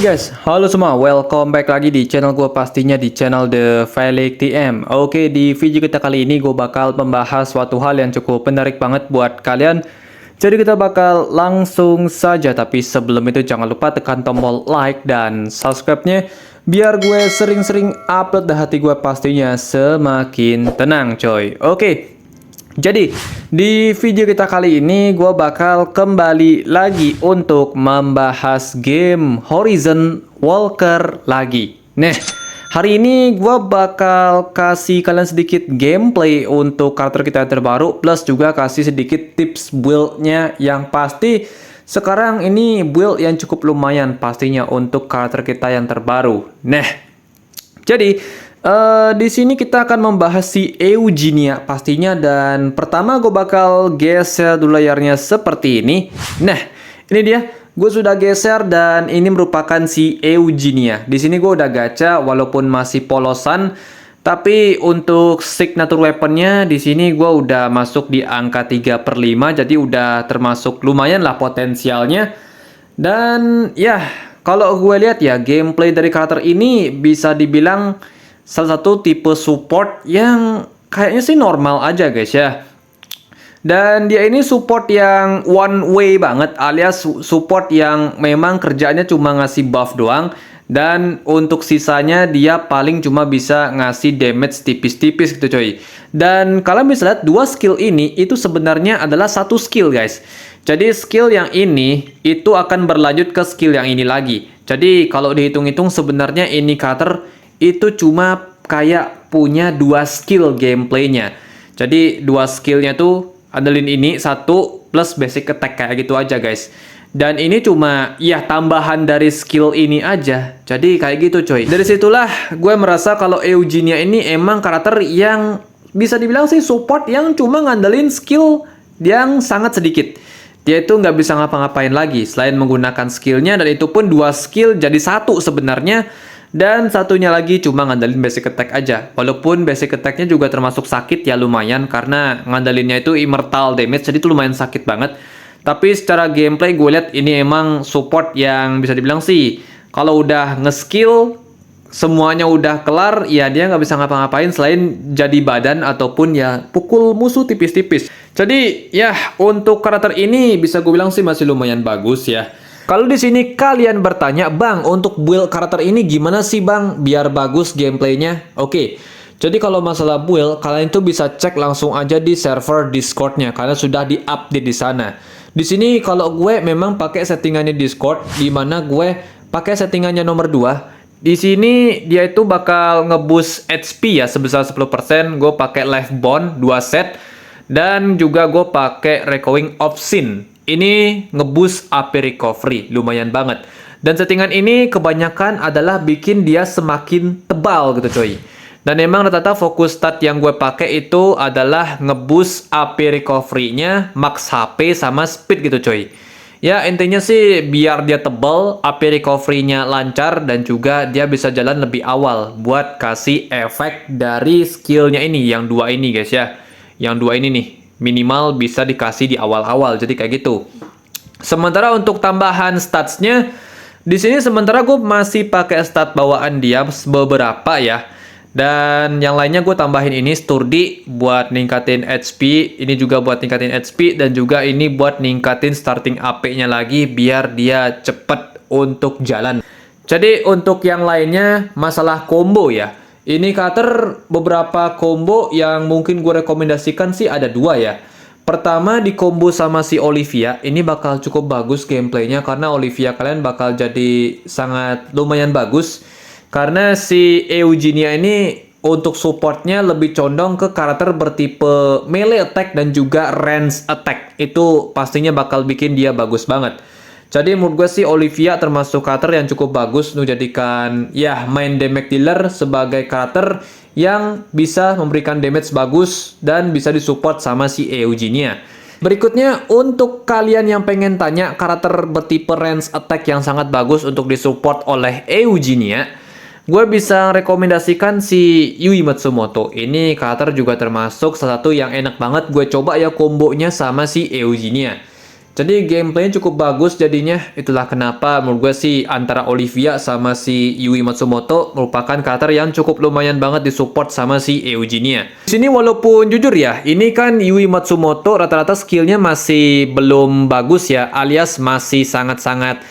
guys, halo semua, welcome back lagi di channel gue, pastinya di channel The Felix TM. Oke, di video kita kali ini gue bakal membahas suatu hal yang cukup menarik banget buat kalian. Jadi kita bakal langsung saja, tapi sebelum itu jangan lupa tekan tombol like dan subscribe-nya biar gue sering-sering upload dan hati gue pastinya semakin tenang coy. Oke. Jadi, di video kita kali ini gue bakal kembali lagi untuk membahas game Horizon Walker lagi. Nah, hari ini gue bakal kasih kalian sedikit gameplay untuk karakter kita yang terbaru, plus juga kasih sedikit tips build-nya yang pasti sekarang ini build yang cukup lumayan pastinya untuk karakter kita yang terbaru. Nah, jadi di sini kita akan membahas si Eugenia pastinya, dan pertama gue bakal geser dulu layarnya seperti ini. Nah, ini dia, gue sudah geser dan ini merupakan si Eugenia. Di sini gue udah gacha walaupun masih polosan, tapi untuk signature weaponnya di sini gue udah masuk di angka 3/5, jadi udah termasuk lumayan lah potensialnya. Dan ya, kalau gue lihat ya, gameplay dari karakter ini bisa dibilang salah satu tipe support yang kayaknya sih normal aja guys ya. Dan dia ini support yang one way banget, alias support yang memang kerjanya cuma ngasih buff doang. Dan untuk sisanya dia paling cuma bisa ngasih damage tipis-tipis gitu coy. Dan kalian bisa lihat dua skill ini itu sebenarnya adalah satu skill guys. Jadi skill yang ini itu akan berlanjut ke skill yang ini lagi. Jadi kalau dihitung-hitung sebenarnya ini karakter itu cuma kayak punya dua skill gameplaynya. Jadi dua skillnya tuh andelin ini satu plus basic attack kayak gitu aja guys. Dan ini cuma ya tambahan dari skill ini aja. Jadi kayak gitu coy. Dari situlah gue merasa kalau Eugenia ini emang karakter yang bisa dibilang sih support yang cuma ngandelin skill yang sangat sedikit. Dia itu nggak bisa ngapa-ngapain lagi selain menggunakan skillnya, dan itu pun dua skill jadi satu sebenarnya. Dan satunya lagi cuma ngandelin basic attack aja. Walaupun basic attacknya juga termasuk sakit ya lumayan, karena ngandelinnya itu immortal damage, jadi itu lumayan sakit banget. Tapi secara gameplay gue lihat ini emang support yang bisa dibilang sih kalau udah nge-skill semuanya udah kelar ya, dia nggak bisa ngapa-ngapain selain jadi badan ataupun ya pukul musuh tipis-tipis. Jadi ya untuk karakter ini bisa gue bilang sih masih lumayan bagus ya. Kalau di sini kalian bertanya, "Bang, untuk build karakter ini gimana sih, Bang, biar bagus gameplaynya?" Oke. Jadi kalau masalah build, kalian itu bisa cek langsung aja di server Discord-nya karena sudah di-update di sana. Di sini kalau gue memang pakai settingannya Discord, di mana gue pakai settingannya nomor 2. Di sini dia itu bakal nge-boost HP ya sebesar 10%. Gue pakai life bond 2 set, dan juga gue pakai Reckoing of Sin. Ini ngeboost AP recovery, lumayan banget. Dan settingan ini kebanyakan adalah bikin dia semakin tebal gitu coy. Dan emang rata-rata fokus stat yang gue pakai itu adalah ngeboost AP recovery-nya, max HP sama speed gitu coy. Ya intinya sih biar dia tebal, AP recovery-nya lancar, dan juga dia bisa jalan lebih awal buat kasih efek dari skillnya ini, yang dua ini guys ya. Yang dua ini nih minimal bisa dikasih di awal-awal, jadi kayak gitu. Sementara untuk tambahan statsnya di sini, sementara gue masih pakai stat bawaan dia beberapa ya, dan yang lainnya gue tambahin ini sturdy buat ningkatin HP, ini juga buat ningkatin HP, dan juga ini buat ningkatin starting AP-nya lagi biar dia cepet untuk jalan. Jadi untuk yang lainnya masalah combo ya, ini karakter beberapa combo yang mungkin gue rekomendasikan sih ada dua ya. Pertama di combo sama si Olivia, ini bakal cukup bagus gameplaynya karena Olivia kalian bakal jadi sangat lumayan bagus. Karena si Eugenia ini untuk supportnya lebih condong ke karakter bertipe melee attack dan juga range attack. Itu pastinya bakal bikin dia bagus banget. Jadi menurut gue sih Olivia termasuk karakter yang cukup bagus untuk jadikan ya main damage dealer, sebagai karakter yang bisa memberikan damage bagus dan bisa disupport sama si Eugenia. Berikutnya untuk kalian yang pengen tanya karakter bertipe range attack yang sangat bagus untuk disupport oleh Eugenia, gue bisa rekomendasikan si Yui Matsumoto. Ini karakter juga termasuk salah satu yang enak banget gue coba ya kombonya sama si Eugenia. Jadi gameplaynya cukup bagus jadinya. Itulah kenapa menurut gue sih antara Olivia sama si Yui Matsumoto merupakan karakter yang cukup lumayan banget disupport sama si Eugenia. Di sini walaupun jujur ya, ini kan Yui Matsumoto rata-rata skillnya masih belum bagus ya, alias masih sangat-sangat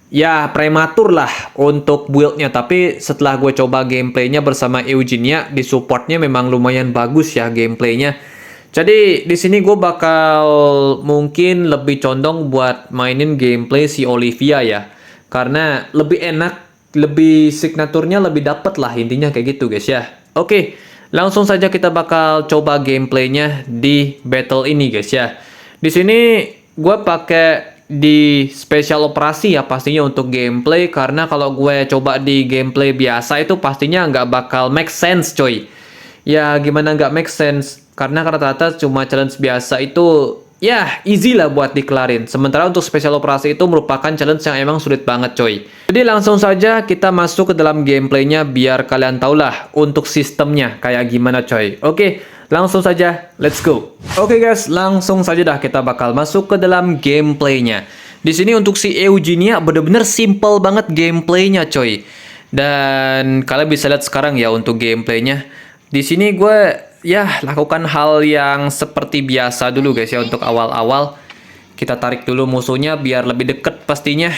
ya prematur lah untuk build-nya. Tapi setelah gue coba gameplaynya bersama Eugenia, di supportnya memang lumayan bagus ya gameplaynya. Jadi di sini gue bakal mungkin lebih condong buat mainin gameplay si Olivia ya, karena lebih enak, lebih signaturnya lebih dapet lah intinya kayak gitu guys ya. Oke, langsung saja kita bakal coba gameplaynya di battle ini guys ya. Di sini gue pakai di special operasi ya pastinya untuk gameplay, karena kalau gue coba di gameplay biasa itu pastinya nggak bakal make sense coy. Ya gimana nggak make sense, karena rata-rata cuma challenge biasa itu ya easy lah buat dikelarin. Sementara untuk special operasi itu merupakan challenge yang emang sulit banget coy. Jadi langsung saja kita masuk ke dalam gameplaynya biar kalian tau lah untuk sistemnya kayak gimana coy. Oke, langsung saja let's go. Oke guys, langsung saja dah kita bakal masuk ke dalam gameplaynya. Di sini untuk si Eugenia bener-bener simple banget gameplaynya coy. Dan kalian bisa lihat sekarang ya untuk gameplaynya. Di sini gue ya lakukan hal yang seperti biasa dulu guys ya untuk awal-awal. Kita tarik dulu musuhnya biar lebih deket pastinya,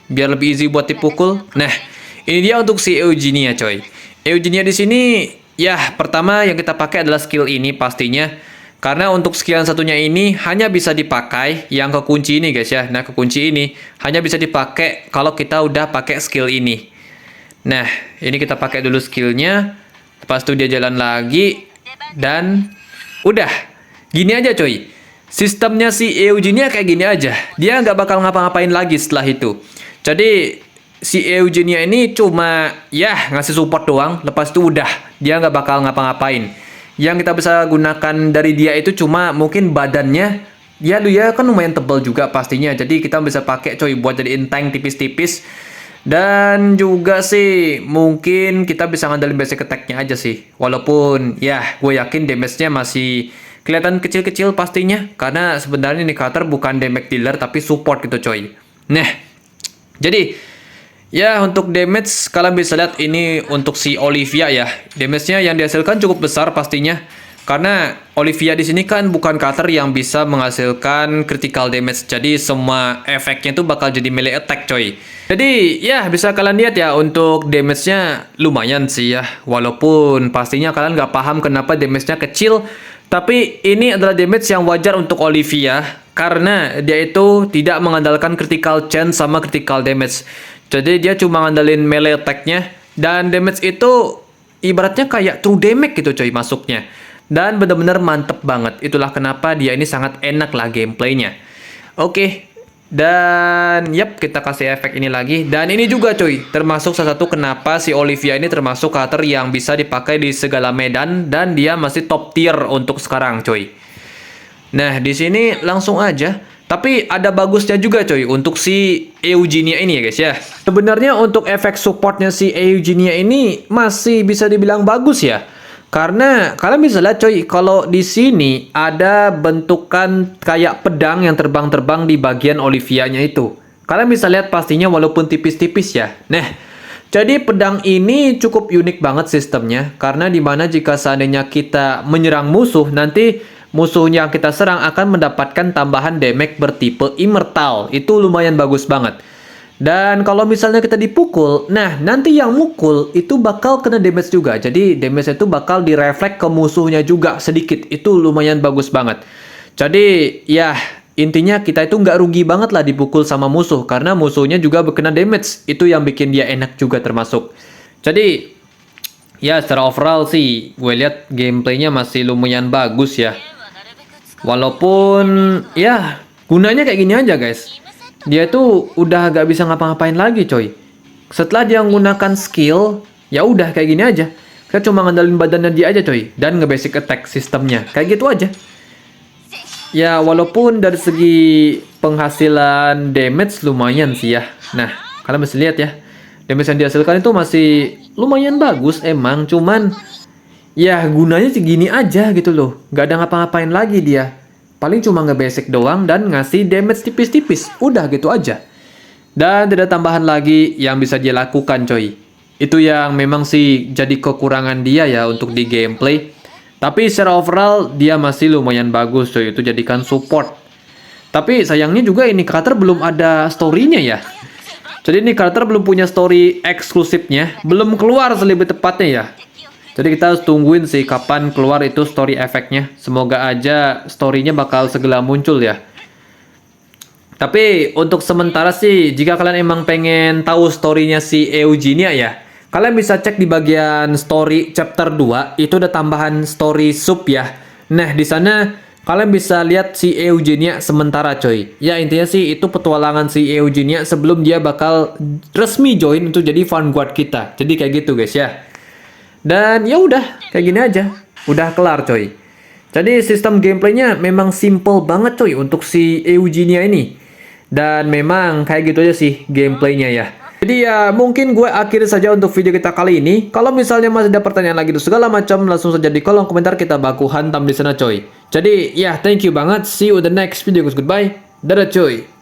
biar lebih easy buat dipukul. Nah, ini dia untuk si Eugenia coy. Eugenia di sini ya pertama yang kita pakai adalah skill ini pastinya. Karena untuk skill yang satunya ini hanya bisa dipakai yang kekunci ini guys ya. Nah, kekunci ini hanya bisa dipakai kalau kita udah pakai skill ini. Nah, ini kita pakai dulu skillnya. Lepas itu dia jalan lagi. Dan udah. Gini aja coy. Sistemnya si Eugenia kayak gini aja. Dia nggak bakal ngapa-ngapain lagi setelah itu. Jadi si Eugenia ini cuma ya ngasih support doang. Lepas itu udah. Dia nggak bakal ngapa-ngapain. Yang kita bisa gunakan dari dia itu cuma mungkin badannya. Ya dia kan lumayan tebal juga pastinya. Jadi kita bisa pakai coy buat jadiin tank tipis-tipis. Dan juga sih mungkin kita bisa ngandelin basic attack-nya aja sih. Walaupun ya gue yakin damage-nya masih kelihatan kecil-kecil pastinya. Karena sebenarnya ini karakter bukan damage dealer tapi support gitu coy. Nah, jadi ya untuk damage kalian bisa lihat ini untuk si Olivia ya. Damage-nya yang dihasilkan cukup besar pastinya. Karena Olivia di sini kan bukan karakter yang bisa menghasilkan critical damage. Jadi semua efeknya itu bakal jadi melee attack coy. Jadi ya bisa kalian lihat ya untuk damage-nya lumayan sih ya. Walaupun pastinya kalian nggak paham kenapa damage-nya kecil. Tapi ini adalah damage yang wajar untuk Olivia. Karena dia itu tidak mengandalkan critical chance sama critical damage. Jadi dia cuma ngandelin melee attack-nya. Dan damage itu ibaratnya kayak true damage gitu coy masuknya. Dan benar-benar mantep banget. Itulah kenapa dia ini sangat enak lah gameplaynya. Oke. Dan yap kita kasih efek ini lagi. Dan ini juga coy. Termasuk salah satu kenapa si Olivia ini termasuk karakter yang bisa dipakai di segala medan. Dan dia masih top tier untuk sekarang coy. Nah di sini langsung aja. Tapi ada bagusnya juga coy untuk si Eugenia ini ya guys ya. Sebenarnya untuk efek supportnya si Eugenia ini masih bisa dibilang bagus ya. Karena kalian bisa lihat coy, kalau di sini ada bentukan kayak pedang yang terbang-terbang di bagian Olivia-nya itu. Kalian bisa lihat pastinya walaupun tipis-tipis ya. Nah, jadi pedang ini cukup unik banget sistemnya. Karena dimana jika seandainya kita menyerang musuh, nanti musuh yang kita serang akan mendapatkan tambahan damage bertipe immortal. Itu lumayan bagus banget. Dan kalau misalnya kita dipukul, nah nanti yang mukul itu bakal kena damage juga. Jadi damage itu bakal direflek ke musuhnya juga sedikit. Itu lumayan bagus banget. Jadi ya intinya kita itu nggak rugi banget lah dipukul sama musuh. Karena musuhnya juga kena damage. Itu yang bikin dia enak juga termasuk. Jadi ya secara overall sih gue lihat gameplaynya masih lumayan bagus ya. Walaupun ya gunanya kayak gini aja guys. Dia tuh udah gak bisa ngapa-ngapain lagi coy. Setelah dia menggunakan skill, ya udah kayak gini aja. Kita cuma ngandelin badannya dia aja coy. Dan nge-basic attack sistemnya. Kayak gitu aja. Ya walaupun dari segi penghasilan damage lumayan sih ya. Nah kalian bisa lihat ya. Damage yang dihasilkan itu masih lumayan bagus emang. Cuman ya gunanya segini aja gitu loh. Gak ada ngapa-ngapain lagi dia. paling cuma nge-basic doang dan ngasih damage tipis-tipis. Udah gitu aja. Dan tidak tambahan lagi yang bisa dia lakukan coy. Itu yang memang sih jadi kekurangan dia ya untuk di gameplay. Tapi secara overall dia masih lumayan bagus coy. Itu jadikan support. Tapi sayangnya juga ini karakter belum ada story-nya ya. Jadi ini karakter belum punya story eksklusifnya. Belum keluar lebih tepatnya ya. Jadi kita harus tungguin sih kapan keluar itu story efeknya. Semoga aja story-nya bakal segera muncul ya. Tapi untuk sementara sih, jika kalian emang pengen tahu story-nya si Eugenia ya, kalian bisa cek di bagian story chapter 2, itu ada tambahan story sub ya. Nah, di sana kalian bisa lihat si Eugenia sementara coy. Ya intinya sih itu petualangan si Eugenia sebelum dia bakal resmi join untuk jadi vanguard kita. Jadi kayak gitu guys ya. Dan ya udah, kayak gini aja. Udah kelar coy. Jadi sistem gameplaynya memang simple banget coy untuk si Eugenia ini. Dan memang kayak gitu aja sih gameplaynya ya. Jadi ya mungkin gue akhiri saja untuk video kita kali ini. Kalau misalnya masih ada pertanyaan lagi itu segala macam, langsung saja di kolom komentar kita baku hantam di sana coy. Jadi ya thank you banget. See you in the next video guys. Goodbye. Dadah coy.